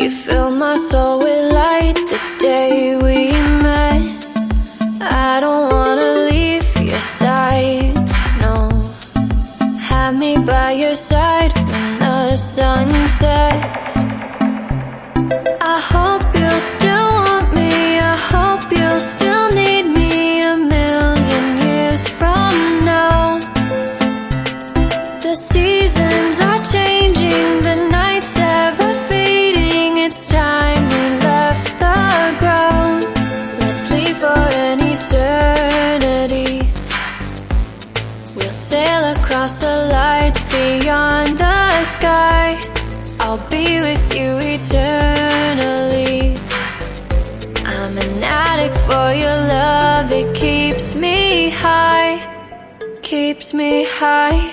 You filled my soul with light the day we met. I don't wanna leave your side, no. Have me by your side when the sun sets. I hope you'll still want me, I hope you'll still need me a million years from now. The seasons are changing, the nights ever fading. It's time we left the ground. Let's leave for an eternity. We'll sail across the lights beyond the sky. I'll be with you eternally. I'm an addict for your love, it keeps me high, keeps me high.